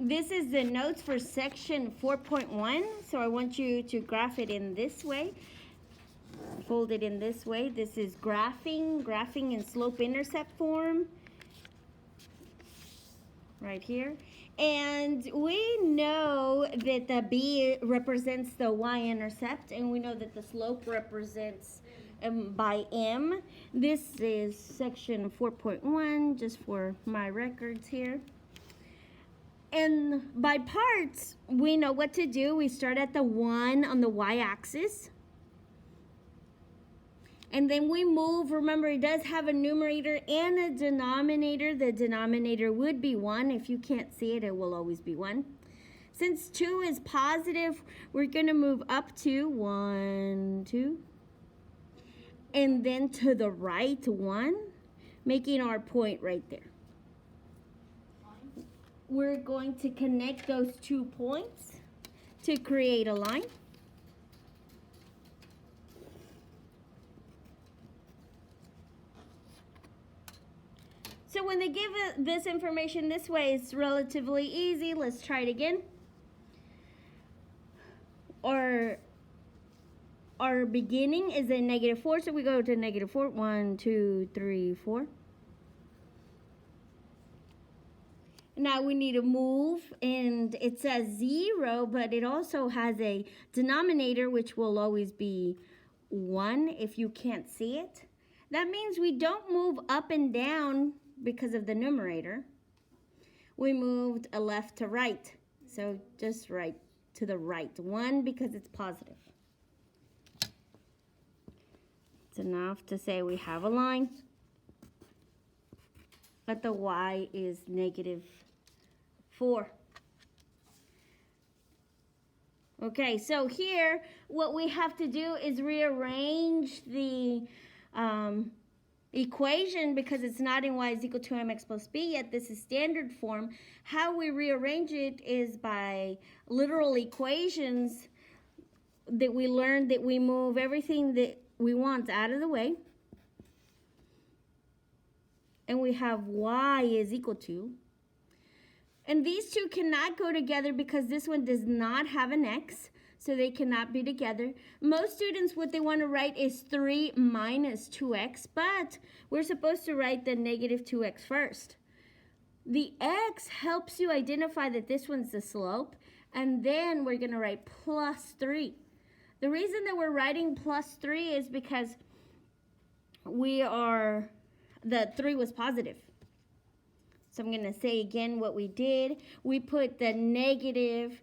This is the notes for section 4.1. So I want you to graph it in this way. Fold it in this way. This is graphing in slope-intercept form. Right here. And we know that the B represents the y-intercept, and we know that the slope represents by M. This is section 4.1, just for my records here. And by parts, we know what to do. We start at the 1 on the y-axis. And then we move. Remember, it does have a numerator and a denominator. The denominator would be 1. If you can't see it, it will always be 1. Since 2 is positive, we're going to move up to 1, 2. And then to the right, 1, making our point right there. We're going to connect those 2 points to create a line. So when they give this information this way, it's relatively easy. Let's try it again. Our beginning is a -4, so we go to -4. 1, 2, 3, 4. Now we need to move, and it says 0, but it also has a denominator, which will always be 1 if you can't see it. That means we don't move up and down because of the numerator. We moved a left to right, so just right to the right. 1 because it's positive. It's enough to say we have a line, but the y is -4. Okay, so here what we have to do is rearrange the equation because it's not in y is equal to mx plus b yet. This is standard form. How we rearrange it is by literal equations that we learned, that we move everything that we want out of the way. And we have y is equal to. And these two cannot go together because this one does not have an x, so they cannot be together. Most students, what they want to write is 3 minus 2x, but we're supposed to write the -2x first. The x helps you identify that this one's the slope, and then we're going to write +3. The reason that we're writing +3 is because the 3 was positive. So I'm going to say again what we did. We put the -2x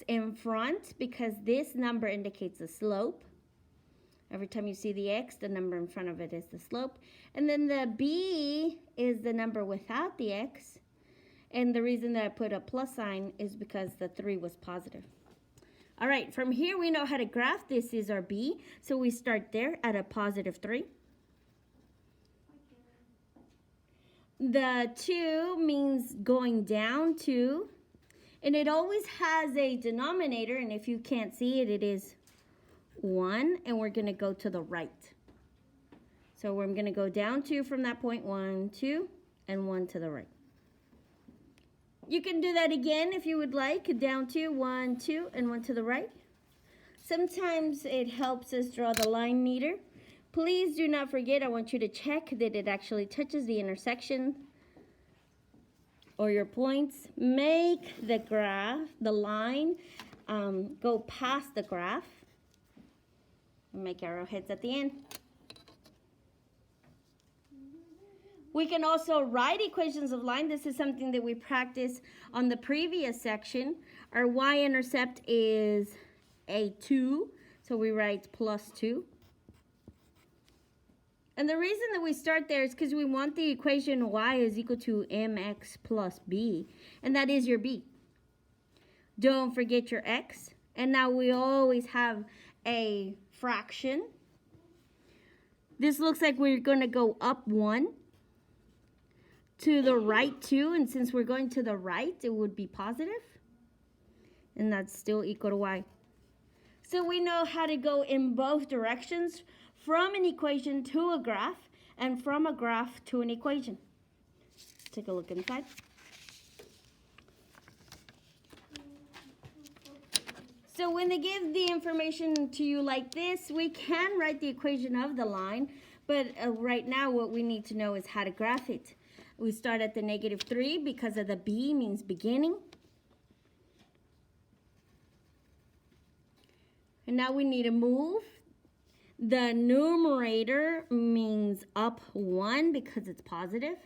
in front because this number indicates the slope. Every time you see the x, the number in front of it is the slope. And then the b is the number without the x. And the reason that I put a plus sign is because the 3 was positive. All right, from here we know how to graph. This is our b. So we start there at a +3. The 2 means going down 2. And it always has a denominator. And if you can't see it, it is 1. And we're going to go to the right. So I'm going to go down 2 from that point. 1, 2, and 1 to the right. You can do that again if you would like. Down 2, 1, 2, and 1 to the right. Sometimes it helps us draw the line neater. Please do not forget, I want you to check that it actually touches the intersection or your points. Make the graph, the line, go past the graph. Make arrowheads at the end. We can also write equations of line. This is something that we practiced on the previous section. Our y-intercept is a 2, so we write +2. And the reason that we start there is because we want the equation y is equal to mx plus b, and that is your b. Don't forget your x. And now we always have a fraction. This looks like we're going to go up 1. To the right 2, and since we're going to the right, it would be positive. And that's still equal to y. So we know how to go in both directions, from an equation to a graph, and from a graph to an equation. Take a look inside. So when they give the information to you like this, we can write the equation of the line, but right now what we need to know is how to graph it. We start at the -3 because of the B means beginning. And now we need to move. The numerator means up 1 because it's positive.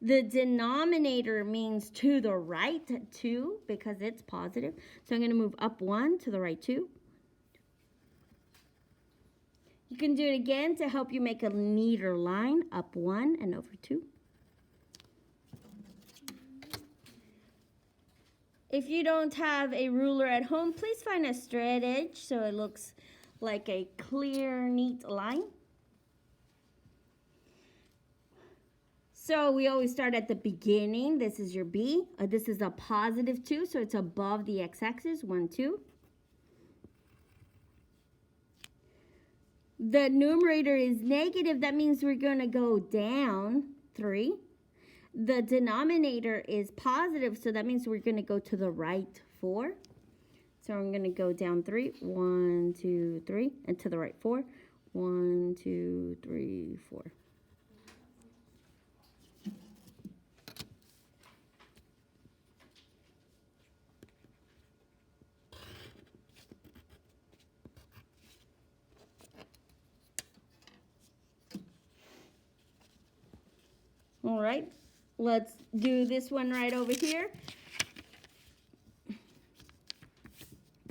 The denominator means to the right 2 because it's positive. So I'm going to move up 1 to the right 2. You can do it again to help you make a neater line. Up 1 and over 2. If you don't have a ruler at home, please find a straight edge so it looks like a clear, neat line. So we always start at the beginning. This is your B. This is a +2, so it's above the x-axis, 1, 2. The numerator is negative. That means we're going to go down 3. The denominator is positive, so that means we're going to go to the right 4. So I'm going to go down 3, 1, 2, 3, and to the right 4, 1, 2, 3, 4. All right, let's do this one right over here.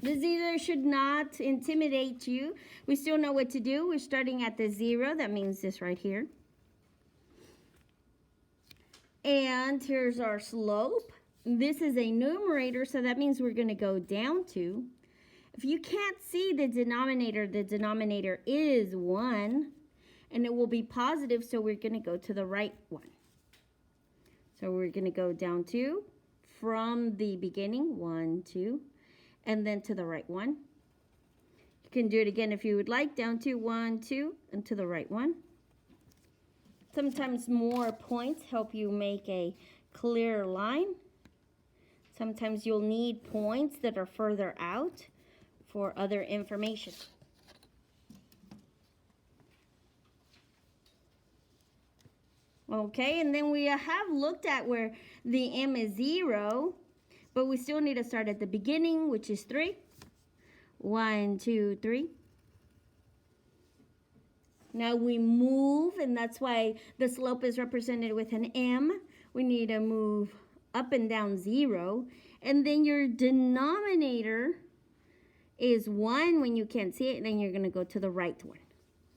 This either should not intimidate you. We still know what to do. We're starting at the 0. That means this right here. And here's our slope. This is a numerator, so that means we're going to go down 2. If you can't see the denominator is 1, and it will be positive, so we're going to go to the right 1. So we're going to go down 2 from the beginning, 1, 2, and then to the right 1. You can do it again if you would like, down 2, 1, 2, and to the right 1. Sometimes more points help you make a clearer line. Sometimes you'll need points that are further out for other information. Okay, and then we have looked at where the m is 0, but we still need to start at the beginning, which is 3. 1, 2, 3. Now we move, and that's why the slope is represented with an m. We need to move up and down 0. And then your denominator is 1 when you can't see it, and then you're going to go to the right 1.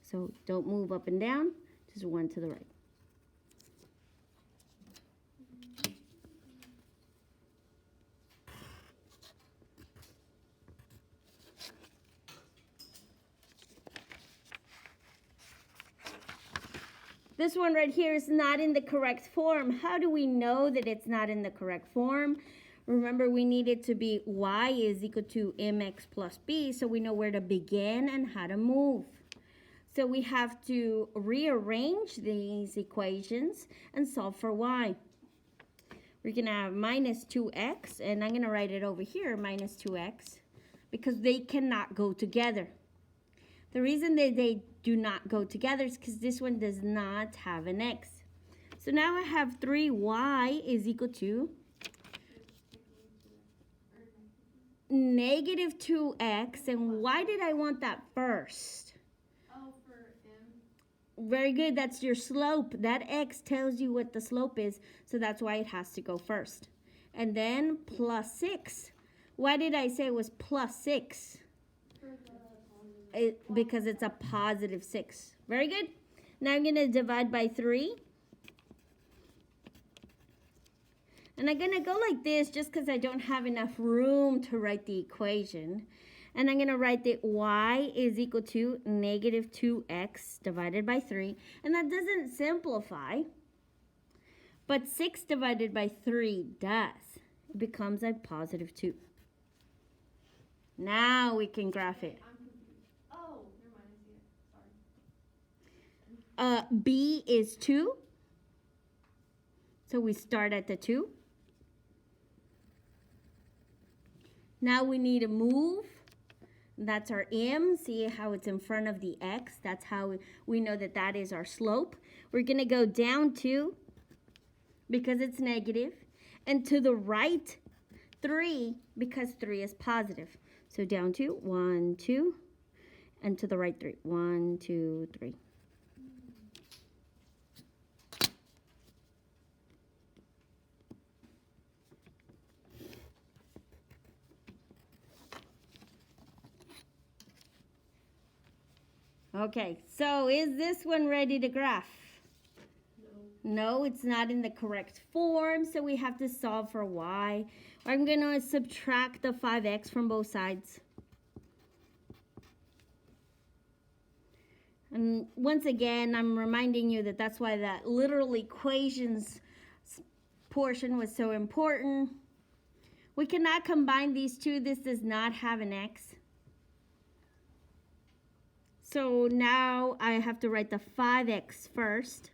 So don't move up and down, just 1 to the right. This one right here is not in the correct form. How do we know that it's not in the correct form? Remember, we need it to be y is equal to mx plus b, so we know where to begin and how to move. So we have to rearrange these equations and solve for y. We're going to have minus 2x, and I'm going to write it over here, minus 2x, because they cannot go together. The reason that they do not go together is because this one does not have an x. So now I have 3y is equal to negative 2x. And why did I want that first? Oh, for m. Very good. That's your slope. That x tells you what the slope is, so that's why it has to go first. And then plus 6. Why did I say it was plus 6? Because it's a positive 6. Very good. Now I'm going to divide by 3. And I'm going to go like this just because I don't have enough room to write the equation. And I'm going to write that y is equal to negative 2x divided by 3. And that doesn't simplify. But 6 divided by 3 does. It becomes a positive 2. Now we can graph it. B is 2. So we start at the 2. Now we need to move. That's our m. See how it's in front of the x? That's how we know that that is our slope. We're going to go down 2 because it's negative, and to the right 3 because 3 is positive. So down 2, 1, 2, and to the right 3, 1, 2, 3. Okay, so is this one ready to graph? No, it's not in the correct form, so we have to solve for y. I'm going to subtract the 5x from both sides. And once again, I'm reminding you that that's why that literal equations portion was so important. We cannot combine these two. This does not have an x. So now I have to write the 5x first.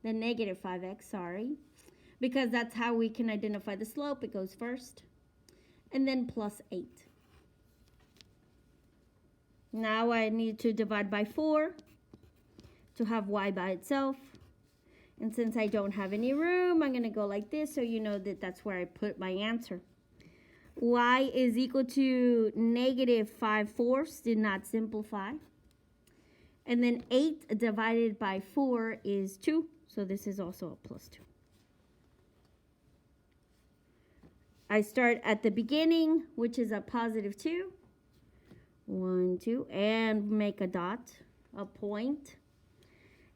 The negative 5x, sorry. Because that's how we can identify the slope. It goes first. And then plus 8. Now I need to divide by 4 to have y by itself. And since I don't have any room, I'm going to go like this so you know that that's where I put my answer. Y is equal to negative 5/4. Did not simplify. And then 8 divided by 4 is 2. So this is also a plus 2. I start at the beginning, which is a positive 2. 1, 2, and make a dot, a point.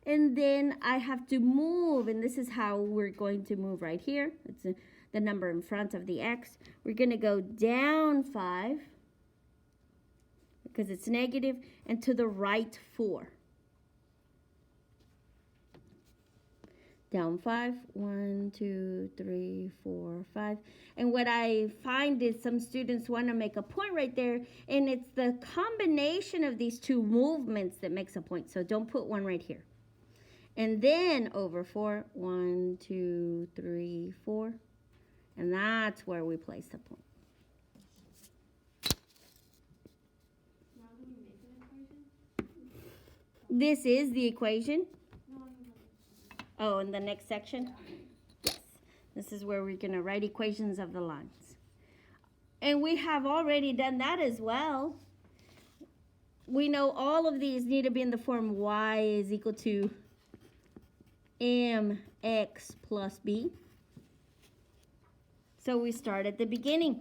And then I have to move, and this is how we're going to move right here. It's the number in front of the x. We're going to go down 5 because it's negative, and to the right 4. Down 5, 1, 2, 3, 4, 5. And what I find is some students want to make a point right there, and it's the combination of these two movements that makes a point. So don't put one right here. And then over 4, 1, 2, 3, 4. And that's where we place the point. Now do we make an equation? This is the equation. No. Oh, in the next section? Yes. This is where we're going to write equations of the lines. And we have already done that as well. We know all of these need to be in the form y is equal to mx plus b. So we start at the beginning.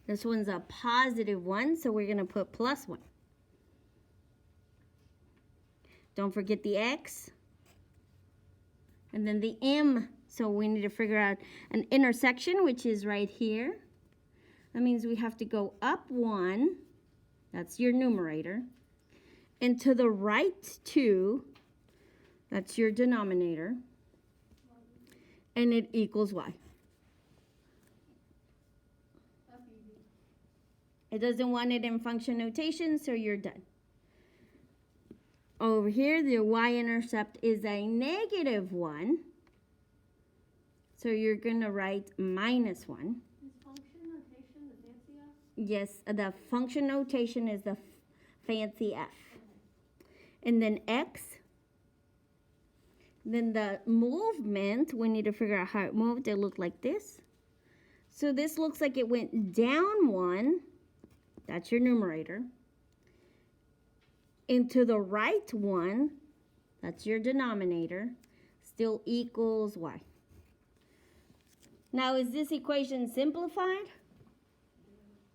This one's a positive 1, so we're going to put plus 1. Don't forget the x. And then the m. So we need to figure out an intersection, which is right here. That means we have to go up 1. That's your numerator. And to the right 2. That's your denominator. And it equals y. That's easy. It doesn't want it in function notation, so you're done. Over here, the y-intercept is a negative 1. So you're going to write minus 1. Is function notation the fancy F? Yes, the function notation is the fancy f. And then x. Then the movement, we need to figure out how it moved. It looked like this. So this looks like it went down 1. That's your numerator. Into the right 1. That's your denominator. Still equals y. Now, is this equation simplified?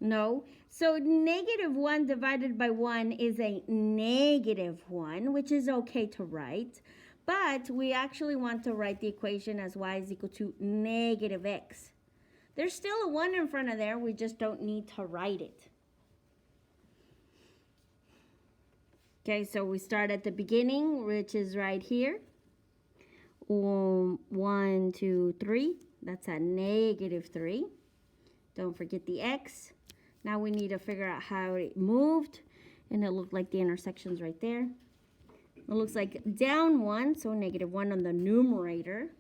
No. So negative 1 divided by 1 is a negative 1, which is okay to write. But we actually want to write the equation as y is equal to negative x. There's still a 1 in front of there. We just don't need to write it. Okay, so we start at the beginning, which is right here. 1, 2, 3. That's a negative 3. Don't forget the x. Now we need to figure out how it moved. And it looked like the intersection's right there. It looks like down 1, so negative 1 on the numerator.